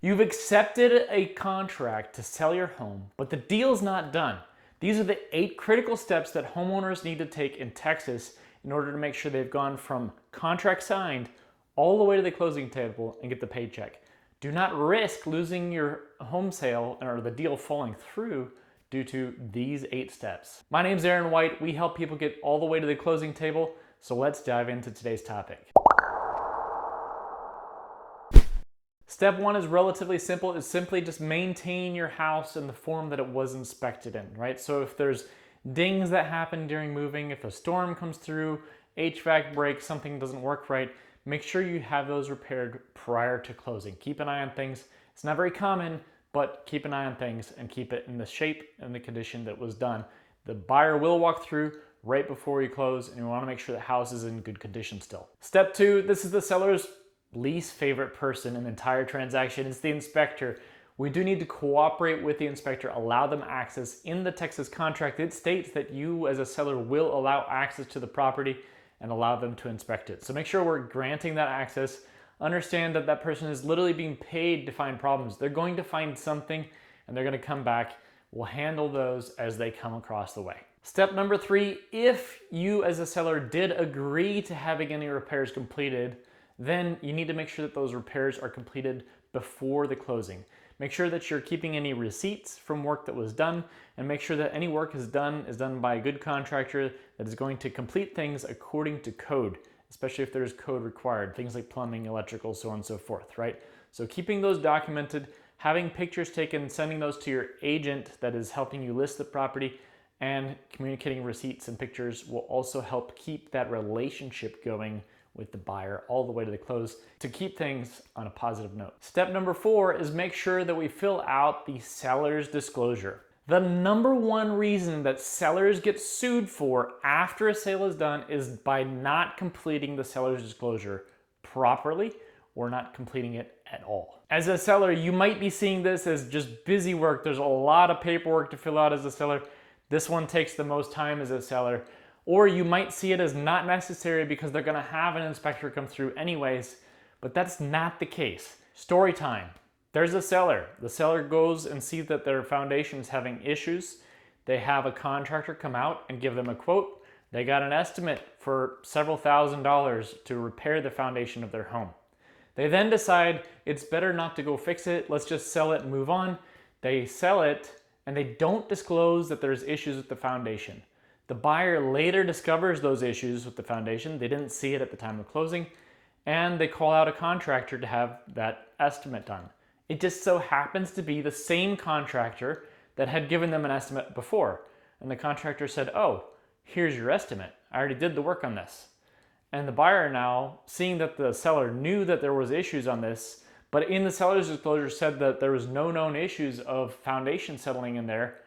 You've accepted a contract to sell your home, but the deal's not done. These are the 8 critical steps that homeowners need to take in Texas in order to make sure they've gone from contract signed all the way to the closing table and get the paycheck. Do not risk losing your home sale or the deal falling through due to these 8 steps. My name's Aaron White. We help people get all the way to the closing table, so let's dive into today's topic. Step 1 is relatively simple. It's simply just maintain your house in the form that it was inspected in, right? So if there's dings that happen during moving, if a storm comes through, HVAC breaks, something doesn't work right, make sure you have those repaired prior to closing. Keep an eye on things. It's not very common, but keep an eye on things and keep it in the shape and the condition that was done. The buyer will walk through right before you close, and you want to make sure the house is in good condition still. Step 2, this is the seller's least favorite person in the entire transaction. It's the inspector. We do need to cooperate with the inspector, allow them access. In the Texas contract, it states that you as a seller will allow access to the property and allow them to inspect it. So make sure we're granting that access. Understand that that person is literally being paid to find problems. They're going to find something and they're going to come back. We'll handle those as they come across the way. Step number 3, if you as a seller did agree to having any repairs completed, then you need to make sure that those repairs are completed before the closing. Make sure that you're keeping any receipts from work that was done, and make sure that any work is done by a good contractor that is going to complete things according to code, especially if there's code required, things like plumbing, electrical, so on and so forth, right? So keeping those documented, having pictures taken, sending those to your agent that is helping you list the property, and communicating receipts and pictures will also help keep that relationship going with the buyer all the way to the close to keep things on a positive note. Step number 4 is make sure that we fill out the seller's disclosure. The number 1 reason that sellers get sued for after a sale is done is by not completing the seller's disclosure properly or not completing it at all. As a seller, you might be seeing this as just busy work. There's a lot of paperwork to fill out as a seller. This one takes the most time as a seller. Or you might see it as not necessary because they're gonna have an inspector come through anyways, but that's not the case. Story time. There's a seller. The seller goes and sees that their foundation is having issues. They have a contractor come out and give them a quote. They got an estimate for several $1,000s to repair the foundation of their home. They then decide it's better not to go fix it. Let's just sell it and move on. They sell it and they don't disclose that there's issues with the foundation. The buyer later discovers those issues with the foundation. They didn't see it at the time of closing, and they call out a contractor to have that estimate done. It just so happens to be the same contractor that had given them an estimate before. And the contractor said, "Oh, here's your estimate. I already did the work on this." And the buyer now, seeing that the seller knew that there was issues on this, but in the seller's disclosure said that there was no known issues of foundation settling in there,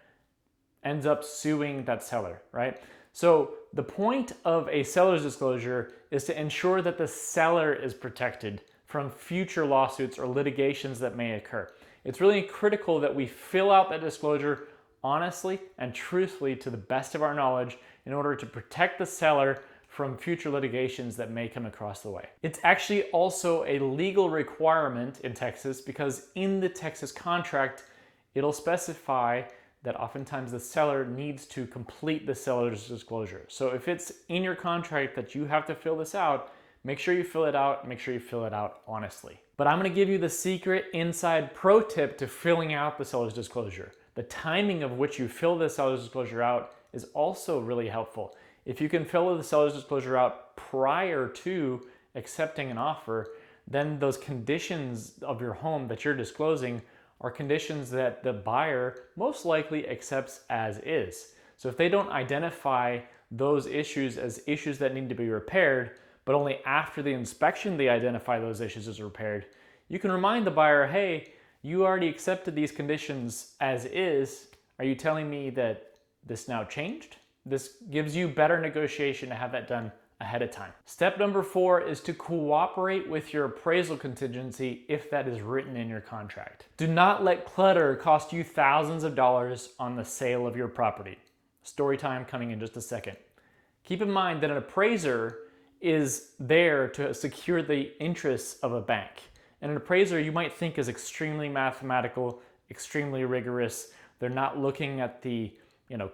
ends up suing that seller, right? So the point of a seller's disclosure is to ensure that the seller is protected from future lawsuits or litigations that may occur. It's really critical that we fill out that disclosure honestly and truthfully to the best of our knowledge in order to protect the seller from future litigations that may come across the way. It's actually also a legal requirement in Texas because in the Texas contract, it'll specify that oftentimes the seller needs to complete the seller's disclosure. So if it's in your contract that you have to fill this out, make sure you fill it out, make sure you fill it out honestly. But I'm gonna give you the secret inside pro tip to filling out the seller's disclosure. The timing of which you fill the seller's disclosure out is also really helpful. If you can fill the seller's disclosure out prior to accepting an offer, then those conditions of your home that you're disclosing are conditions that the buyer most likely accepts as is. So if they don't identify those issues as issues that need to be repaired, but only after the inspection they identify those issues as repaired, you can remind the buyer, "Hey, you already accepted these conditions as is. Are you telling me that this now changed?" This gives you better negotiation to have that done ahead of time. Step number 4 is to cooperate with your appraisal contingency if that is written in your contract. Do not let clutter cost you thousands of dollars on the sale of your property. Story time coming in just a second. Keep in mind that an appraiser is there to secure the interests of a bank. And an appraiser you might think is extremely mathematical, extremely rigorous. They're not looking at the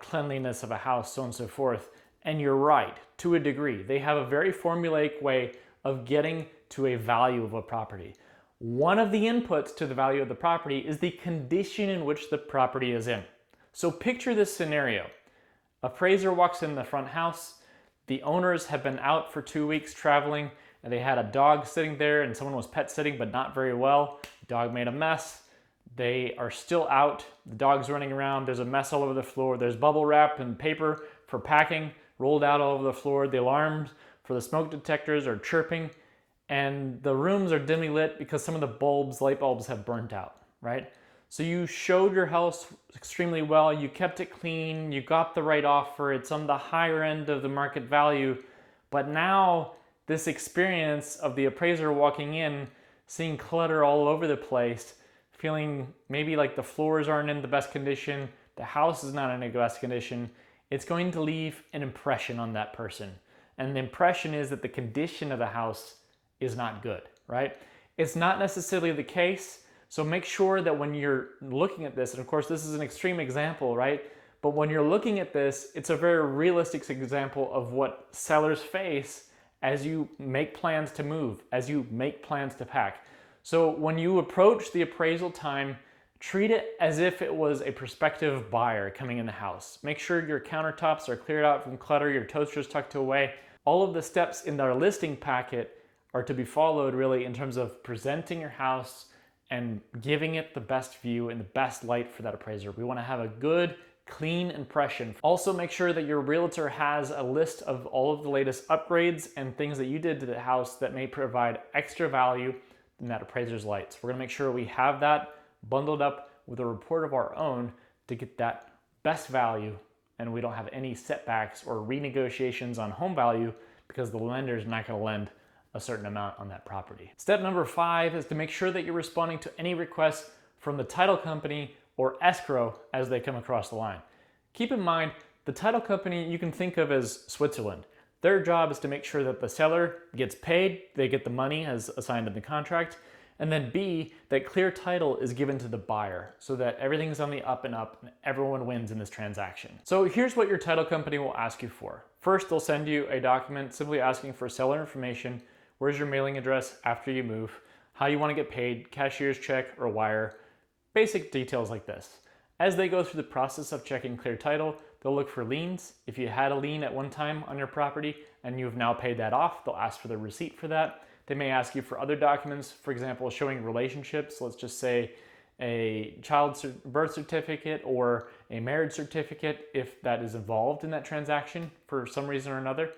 cleanliness of a house, so on and so forth. And you're right, to a degree. They have a very formulaic way of getting to a value of a property. One of the inputs to the value of the property is the condition in which the property is in. So picture this scenario. Appraiser walks in the front house. The owners have been out for 2 weeks traveling, and they had a dog sitting there, and someone was pet sitting, but not very well. The dog made a mess. They are still out. The dog's running around. There's a mess all over the floor. There's bubble wrap and paper for packing rolled out all over the floor. The alarms for the smoke detectors are chirping, and the rooms are dimly lit because some of the light bulbs have burnt out, right? So you showed your house extremely well. You kept it clean. You got the right offer. It's on the higher end of the market value. But now this experience of the appraiser walking in, seeing clutter all over the place, feeling maybe like the floors aren't in the best condition, the house is not in the best condition, it's going to leave an impression on that person. And the impression is that the condition of the house is not good, right? It's not necessarily the case. So make sure that when you're looking at this, and of course this is an extreme example, right? But when you're looking at this, it's a very realistic example of what sellers face as you make plans to move, as you make plans to pack. So when you approach the appraisal time, treat it as if it was a prospective buyer coming in the house. Make sure your countertops are cleared out from clutter, your toaster's tucked away. All of the steps in our listing packet are to be followed really in terms of presenting your house and giving it the best view and the best light for that appraiser. We want to have a good, clean impression. Also make sure that your realtor has a list of all of the latest upgrades and things that you did to the house that may provide extra value in that appraiser's lights. We're gonna make sure we have that bundled up with a report of our own to get that best value, and we don't have any setbacks or renegotiations on home value because the lender is not gonna lend a certain amount on that property. Step number 5 is to make sure that you're responding to any requests from the title company or escrow as they come across the line. Keep in mind, the title company you can think of as Switzerland. Their job is to make sure that the seller gets paid, they get the money as assigned in the contract, and then B, that clear title is given to the buyer so that everything's on the up and up and everyone wins in this transaction. So here's what your title company will ask you for. First, they'll send you a document simply asking for seller information, where's your mailing address after you move, how you want to get paid, cashier's check or wire, basic details like this. As they go through the process of checking clear title, they'll look for liens. If you had a lien at one time on your property and you've now paid that off, they'll ask for the receipt for that. They may ask you for other documents, for example, showing relationships. Let's just say a child's birth certificate or a marriage certificate if that is involved in that transaction for some reason or another,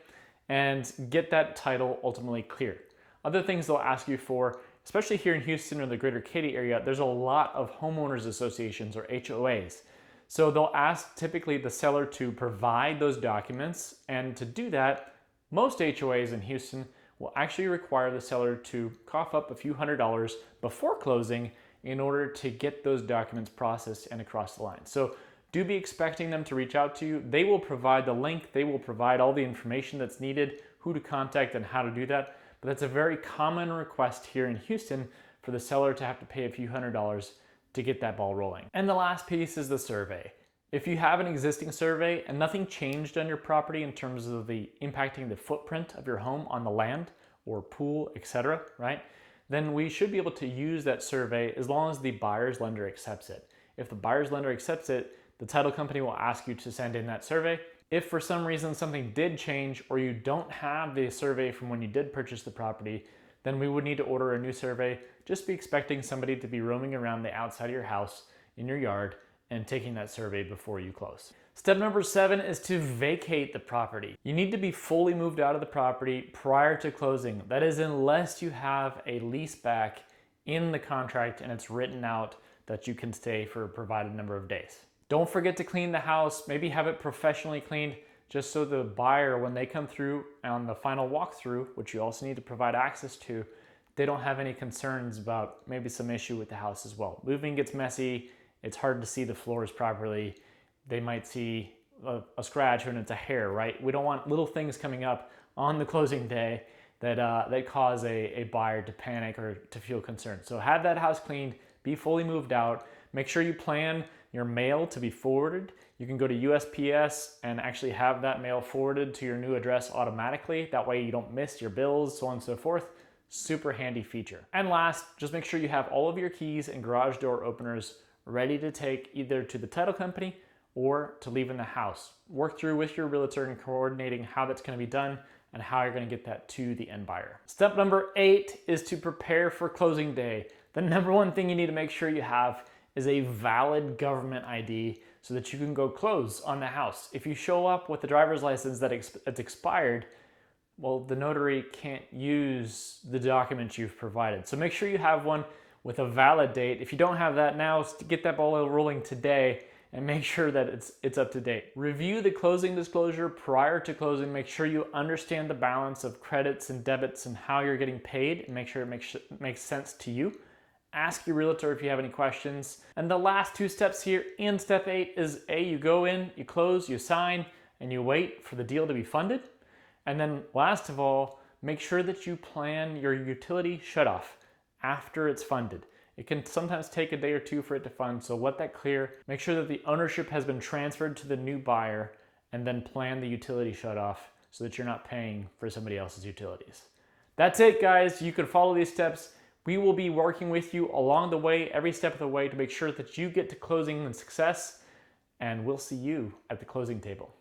and get that title ultimately clear. Other things they'll ask you for, especially here in Houston or the greater Katy area, there's a lot of homeowners associations or HOAs. So they'll ask typically the seller to provide those documents, and to do that, most HOAs in Houston will actually require the seller to cough up a few $100s before closing in order to get those documents processed and across the line. So do be expecting them to reach out to you. They will provide the link, they will provide all the information that's needed, who to contact and how to do that. But that's a very common request here in Houston for the seller to have to pay a few $100s to get that ball rolling. And the last piece is the survey. If you have an existing survey and nothing changed on your property in terms of the impacting the footprint of your home on the land or pool, etc., right? Then we should be able to use that survey as long as the buyer's lender accepts it. If the buyer's lender accepts it, the title company will ask you to send in that survey. If for some reason something did change or you don't have the survey from when you did purchase the property, then we would need to order a new survey. Just be expecting somebody to be roaming around the outside of your house, in your yard, and taking that survey before you close. Step number 7 is to vacate the property. You need to be fully moved out of the property prior to closing. That is, unless you have a lease back in the contract and it's written out that you can stay for a provided number of days. Don't forget to clean the house. Maybe have it professionally cleaned just so the buyer, when they come through on the final walkthrough, which you also need to provide access to, they don't have any concerns about maybe some issue with the house as well. Moving gets messy. It's hard to see the floors properly. They might see a scratch and it's a hair, right? We don't want little things coming up on the closing day that cause a buyer to panic or to feel concerned. So have that house cleaned, be fully moved out. Make sure you plan your mail to be forwarded. You can go to USPS and actually have that mail forwarded to your new address automatically. That way you don't miss your bills, so on and so forth. Super handy feature. And last, just make sure you have all of your keys and garage door openers ready to take either to the title company or to leave in the house. Work through with your realtor and coordinating how that's going to be done and how you're going to get that to the end buyer. Step number 8 is to prepare for closing day. The number one thing you need to make sure you have is a valid government ID so that you can go close on the house. If you show up with a driver's license that's expired, well, the notary can't use the documents you've provided. So make sure you have one with a valid date. If you don't have that now, get that ball rolling today and make sure that it's up to date. Review the closing disclosure prior to closing. Make sure you understand the balance of credits and debits and how you're getting paid, and make sure it makes sense to you. Ask your realtor if you have any questions. And the last 2 steps here in step 8 is you go in, you close, you sign, and you wait for the deal to be funded. And then last of all, make sure that you plan your utility shutoff after it's funded. It can sometimes take a day or 2 for it to fund, so let that clear. Make sure that the ownership has been transferred to the new buyer, and then plan the utility shutoff so that you're not paying for somebody else's utilities. That's it, guys. You can follow these steps. We will be working with you along the way, every step of the way, to make sure that you get to closing and success, and we'll see you at the closing table.